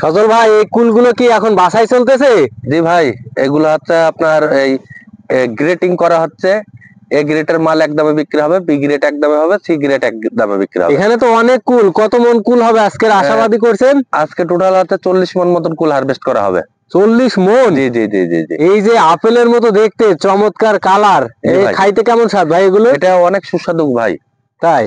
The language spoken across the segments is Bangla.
সজল ভাই, এই কুলগুলো কি এখন বাসায় চলতেছে? জি ভাই, এগুলো হচ্ছে আপনার এই গ্রেটিং করা হচ্ছে। এ গ্রেটের মাল এক দামে বিক্রি হবে, বি গ্রেড এক দামে হবে, সি গ্রেড এক দামে বিক্রি হবে। এখানে তো অনেক কুল, কত মন কুল হবে আজকের আশাবাদী করছেন? আজকে টোটাল হচ্ছে 40 মন মতন কুল হারভেস্ট করা হবে। 40 মন? জি জি জি জি জি। এই যে আপেলের মতো দেখতে, চমৎকার কালার, এই খাইতে কেমন স্বাদ ভাই এগুলো? এটা অনেক সুস্বাদু ভাই। তাই?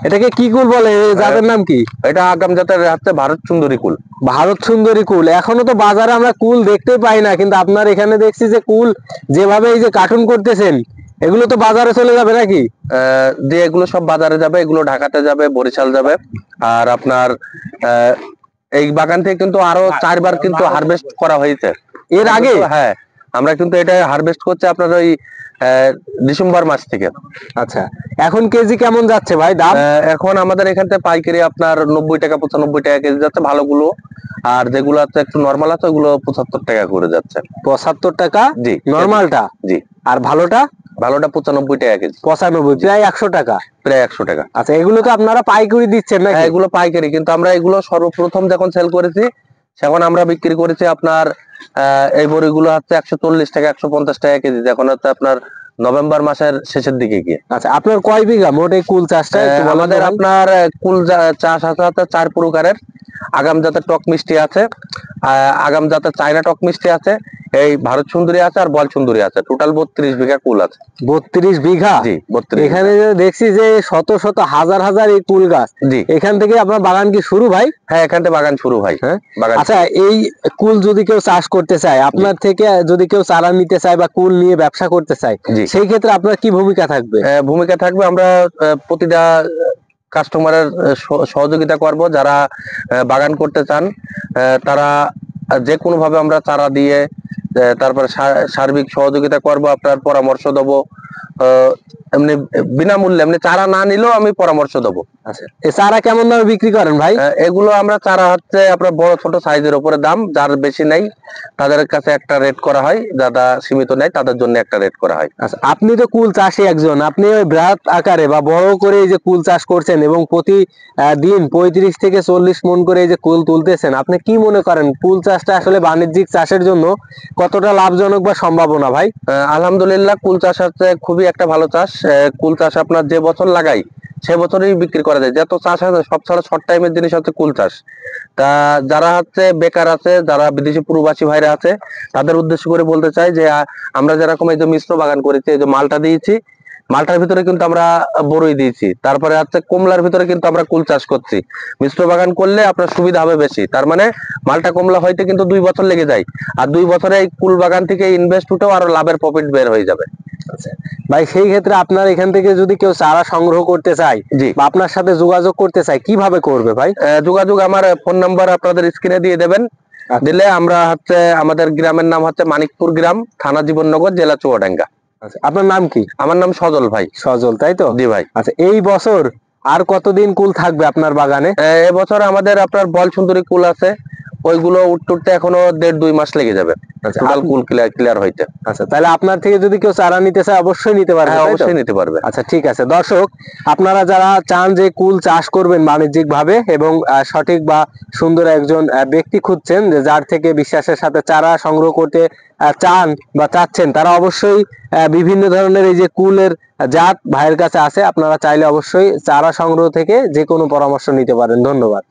এটাকে কি কুল বলে, জাতের নাম কি? এটা আগাম জাতের হচ্ছে ভারত সুন্দরী কুল। ভারত সুন্দরী কুল। এখনো তো বাজারে আমরা কুল দেখতে পাই না, কিন্তু আপনার এখানে দেখছি যে কুল যেভাবে এই যে কার্টুন করতেছেন, এগুলো তো বাজারে চলে যাবে নাকি? যে এগুলো সব বাজারে যাবে, এগুলো ঢাকাতে যাবে, বরিশাল যাবে। আর আপনার এই বাগান থেকে কিন্তু আরো 4বার কিন্তু হারভেস্ট করা হয়েছে এর আগে। হ্যাঁ, আমরা কিন্তু এটা হারভেস্ট করছি আপনার ওই ডিসেম্বর মাস থেকে। আচ্ছা, এখন কেজি কেমন যাচ্ছে ভাই দাম? এখন আমাদের এখান থেকে পাইকারি আপনার 90 টাকা 95 টাকা কেজি যাচ্ছে ভালোগুলো। আর যেগুলো আছে একটু নরমাল আছে ওগুলো 75 টাকা করে যাচ্ছে। 75 টাকা? জি, নরমালটা? জি। আর ভালোটা? ভালোটা 95 টাকা কেজি। 95, প্রায় 100 টাকা। প্রায় 100 টাকা। আচ্ছা, এগুলো তো আপনারা পাইকারি দিচ্ছেন নাকি? এগুলো পাইকারি, কিন্তু আমরা এগুলো সর্বপ্রথম যখন সেল করেছি তখন আমরা বিক্রি করেছি আপনার এই বড়িগুলো হচ্ছে 140 টাকা 150 টাকা কেজি, এখন হচ্ছে আপনার নভেম্বর মাসের শেষের দিকে গিয়ে। আচ্ছা, আপনার কয় বিঘা মোট এই কুল চাষটা? আমাদের আপনার কুল চাষ আছে 4 প্রকারের। আগাম জাতের টক মিষ্টি আছে, আগাম জাতের চায়না টক মিষ্টি আছে, এই ভারত সুন্দরী আছে, আর বল সুন্দরী আছে। টোটাল 32 বিঘা কুল আছে। 32 বিঘা? জি, 32। এখানে দেখছি যে শত শত হাজার হাজার এই কুল গাছ। জি। এখান থেকে আপনার বাগান কি শুরু ভাই? হ্যাঁ, এখান থেকে বাগান শুরু ভাই। হ্যাঁ। বাগান। আচ্ছা, এই কুল যদি কেউ চাষ করতে চায়, আপনার থেকে যদি কেউ চারা নিতে চায় বা কুল নিয়ে ব্যবসা করতে চায়, সেই ক্ষেত্রে আপনার কি ভূমিকা থাকবে? ভূমিকা থাকবে, আমরা প্রতিটা কাস্টমারের সহযোগিতা করব। যারা বাগান করতে চান তারা যে কোনো ভাবে আমরা চারা দিয়ে, তারপরে সার্বিক সহযোগিতা করব, আপনার পরামর্শ দেবো। এমনি বিনামূল্যে, এমনি চারা না নিলেও আমি পরামর্শ দেবো। আচ্ছা, এই চারা কেমন দামে বিক্রি করেন ভাই? এগুলো আমরা চারা হচ্ছে আপনার বড় ছোট সাইজের উপরে দাম, যার বেশি নাই তাদের কাছে একটা রেট করা হয়, যারা সীমিত নাই তাদের জন্য একটা রেট করা হয়। আচ্ছা, আপনি তো কুল চাষী একজন, আপনি ওই বৃহৎ আকারে বা বড় করে এই যে কুল চাষ করছেন এবং প্রতি দিন 35 থেকে 40 মন করে এই যে কুল তুলতেছেন, আপনি কি মনে করেন কুল চাষটা আসলে বাণিজ্যিক চাষের জন্য কতটা লাভজনক বা সম্ভাবনা ভাই? আলহামদুলিল্লাহ, কুল চাষ হচ্ছে খুবই একটা ভালো চাষ। কুল চাষ আপনার যে বছর লাগাই সে বছরই বিক্রি করা যায়। যত চাষ আছে সব ছাড়া শর্ট টাইমের জিনিস হচ্ছে কুল চাষ। তা যারা হচ্ছে বেকার আছে, যারা বিদেশি প্রবাসী ভাইরা আছে, তাদের উদ্দেশ্য করে বলতে চাই যে আমরা যেরকম এই যে মিশ্র বাগান করেছি, এই যে মালটা দিয়েছি, মালটার ভিতরে কিন্তু আমরা বড়ই দিয়েছি, তারপরে হচ্ছে কমলার ভিতরে কিন্তু আমরা কুল চাষ করছি। মিশ্র বাগান করলে আপনার সুবিধা হবে বেশি। তার মানে মালটা কমলা হইতে কিন্তু 2 বছর লেগে যায়, আর 2 বছরে এই কুল বাগান থেকে ইনভেস্ট উঠেও আরো লাভের প্রফিট বের হয়ে যাবে। আচ্ছা ভাই, সেই ক্ষেত্রে আপনার এখান থেকে যদি কেউ চারা সংগ্রহ করতে চায় বা আপনার সাথে যোগাযোগ করতে চায়, কিভাবে করবে ভাই? যোগাযোগ আমার ফোন নাম্বার আপনাদের স্ক্রিনে দিয়ে দেবেন। দিলে আমরা হচ্ছে, আমাদের গ্রামের নাম হচ্ছে মানিকপুর গ্রাম, থানা জীবননগর, জেলা চুয়াডাঙ্গা। আচ্ছা, আপনার নাম কি? আমার নাম সজল ভাই। সজল, তাই তো? জি ভাই। আচ্ছা, এই বছর আর কতদিন কুল থাকবে আপনার বাগানে? এবছর আমাদের আপনার বল সুন্দরী কুল আছে, ওইগুলো উঠতে এখনো 1.5-2 মাস লেগে যাবে টোটাল কুল ক্লিয়ার হইতে। আচ্ছা, তাহলে আপনার থেকে যদি কেউ চারা নিতে চায় অবশ্যই নিতে পারবে? হ্যাঁ, অবশ্যই নিতে পারবে। আচ্ছা, ঠিক আছে। দর্শক, আপনারা যারা চান যে কুল চাষ করবেন বাণিজ্যিক ভাবে এবং সঠিক বা সুন্দর একজন ব্যক্তি খুঁজছেন, যে যার থেকে বিশ্বাসের সাথে চারা সংগ্রহ করতে চান বা চাচ্ছেন, তারা অবশ্যই বিভিন্ন ধরনের এই যে কুলের জাত ভাইয়ের কাছে আছে। আপনারা চাইলে অবশ্যই চারা সংগ্রহ থেকে যে কোনো পরামর্শ নিতে পারেন। ধন্যবাদ।